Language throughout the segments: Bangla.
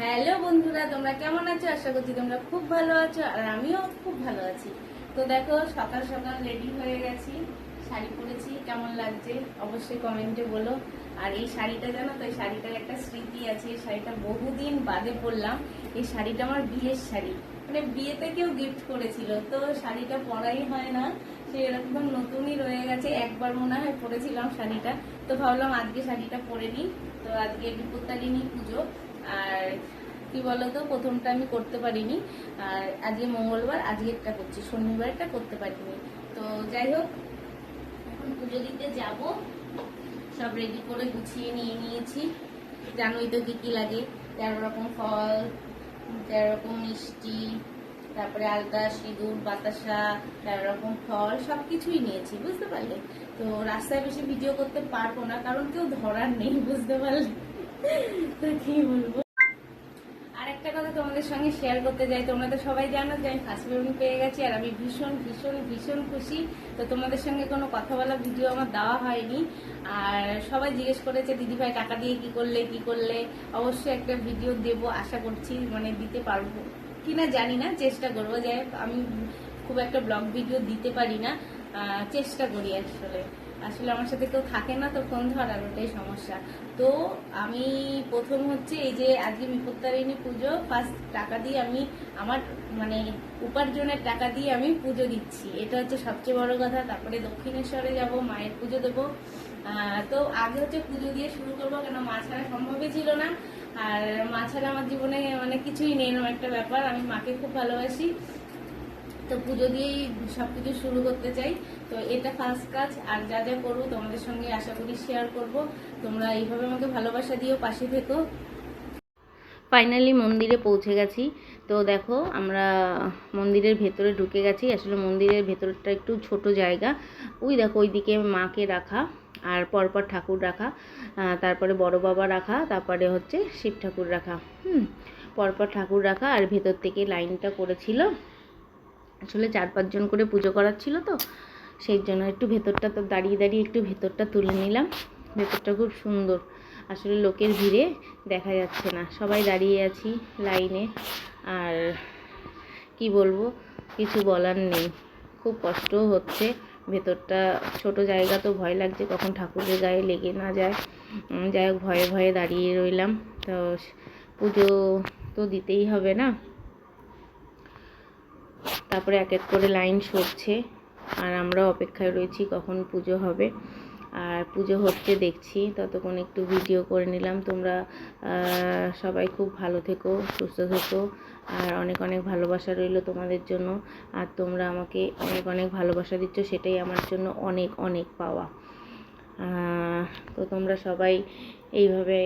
হ্যালো বন্ধুরা, তোমরা কেমন আছো? আশা করছি তোমরা খুব ভালো আছো, আর আমিও খুব ভালো আছি। তো দেখো, সকাল সকাল রেডি হয়ে গেছি, শাড়ি পরেছি। কেমন লাগছে অবশ্যই কমেন্টে বলো। আর এই শাড়িটা জানো তো, এই শাড়িটার একটা স্মৃতি আছে। এই শাড়িটা বহুদিন বাদে পরলাম। এই শাড়িটা আমার বিয়ের শাড়ি, মানে বিয়েতে কেউ গিফট করেছিল, তো শাড়িটা পরাই হয় না, সে এরকম নতুনই রয়ে গেছে। একবার মনে হয় পরেছিলাম শাড়িটা, তো ভাবলাম আজকে শাড়িটা পরে নিই। তো আজকে বিপত্তারিণী পুজো, আর কি বলতো, প্রথমটা আমি করতে পারিনি, আর আজকে মঙ্গলবার, আজকে একটা করছি, শনিবারটা করতে পারিনি। তো যাই হোক, এখন পুজো দিতে যাব। সব রেডি করে গুছিয়ে নিয়ে নিয়েছি। জানোই তো কি কি লাগে, 13 রকম ফল, 13 রকম মিষ্টি, তারপরে আলতা, সিঁদুর, বাতাসা, 13 রকম ফল, সবকিছুই নিয়েছি, বুঝতে পারলে? তো রাস্তায় বেশি ভিডিও করতে পারবো না, কারণ কেউ ধরার নেই, বুঝতে পারলে? তো কি বলবো, আর একটা কথা তোমাদের সঙ্গে শেয়ার করতে যাই। তোমরা তো সবাই জানো যে আমি ফার্স্ট বেবি পেয়ে গেছি, আর আমি ভীষণ ভীষণ ভীষণ খুশি। তো তোমাদের সঙ্গে কোনো কথা বলা ভিডিও আমার দেওয়া হয়নি, আর সবাই জিজ্ঞেস করেছে দিদিভাই টাকা দিয়ে কি করলে কি করলে। অবশ্যই একটা ভিডিও দেব আশা করছি, মানে দিতে পারবো কিনা জানি না, চেষ্টা করবো। যাই হোক, আমি খুব একটা ব্লগ ভিডিও দিতে পারি না, চেষ্টা করি। আসলে আসলে আমার সাথে কেউ থাকে না, তো ফোন ধরার ওটাই সমস্যা। তো আমি প্রথম হচ্ছে এই যে আজকে বিপত্তারিণী পুজো, ফার্স্ট টাকা দিয়ে আমি আমার মানে উপার্জনের টাকা দিয়ে আমি পুজো দিচ্ছি, এটা হচ্ছে সবচেয়ে বড় কথা। তারপরে দক্ষিণেশ্বরে যাব, মায়ের পুজো দেবো। তো আগে হচ্ছে পুজো দিয়ে শুরু করবো, কেন মা ছাড়া সম্ভবই ছিল না। আর মা ছাড়া আমার জীবনে মানে কিছুই নেই, এরকম একটা ব্যাপার। আমি মাকে খুব ভালোবাসি, তো পুজো দিয়েই সবকিছু শুরু করতে চাই। তো এটা ফার্স্ট কাজ, আর যা যা করবো তোমাদের সঙ্গে আশা করি শেয়ার করব। তোমরা এইভাবে আমাকে ভালোবাসা দিও, পাশে থেকো। ফাইনালি মন্দিরে পৌঁছে গেছি। তো দেখো, আমরা মন্দিরের ভেতরে ঢুকে গেছি। আসলে মন্দিরের ভেতরটা একটু ছোট জায়গা। ওই দেখো, ওইদিকে মাকে রাখা, আর পরপর ঠাকুর রাখা, তারপরে বড় বাবা রাখা, তারপরে হচ্ছে শিব ঠাকুর রাখা। পরপর ঠাকুর রাখা, আর ভেতর থেকে লাইনটা করেছিল। আসলে 4-5 জন করে পুজো করাচ্ছিল, তো সেই জন্য একটু ভেতরটা তো দাঁড়িয়ে দাঁড়িয়ে একটু ভেতরটা তুলে নিলাম। ভেতরটা খুব সুন্দর, আসলে লোকের ভিড়ে দেখা যাচ্ছে না, সবাই দাঁড়িয়ে আছি লাইনে। আর কি বলবো, কিছু বলার নেই, খুব কষ্টও হচ্ছে। ভেতরটা ছোট জায়গা, তো ভয় লাগছে কখন ঠাকুরের গায়ে লেগে না যায়। যাই হোক, ভয়ে ভয়ে দাঁড়িয়ে রইলাম। তো পুজো তো দিতেই হবে না। তারপরে এক এক করে লাইন সরছে, আর আমরা অপেক্ষায় রয়েছি কখন পুজো হবে। আর পুজো হচ্ছে দেখছি, ততক্ষণ একটু ভিডিও করে নিলাম। তোমরা সবাই খুব ভালো থেকো, সুস্থ থেকো, আর অনেক অনেক ভালোবাসা রইল তোমাদের জন্য। আর তোমরা আমাকে অনেক অনেক ভালোবাসা দিচ্ছ, সেটাই আমার জন্য অনেক অনেক পাওয়া। তো তোমরা সবাই এইভাবে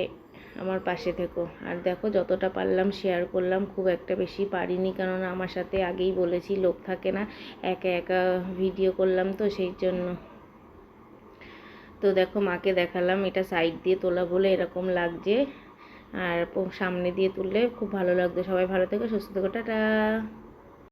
আমার পাশে থেকো। আর দেখো, যতটা পারলাম শেয়ার করলাম, খুব একটা বেশি পারিনি, কারণ আমার সাথে আগেই বলেছি লোক থাকে না, একা একা ভিডিও করলাম, তো সেই জন্য। তো দেখো, মাকে দেখালাম, এটা সাইড দিয়ে তোলা বলে এরকম লাগছে, আর সামনে দিয়ে তুললে খুব ভালো লাগতো। সবাই ভালো থেকো, সুস্থ থেকো, টাটা।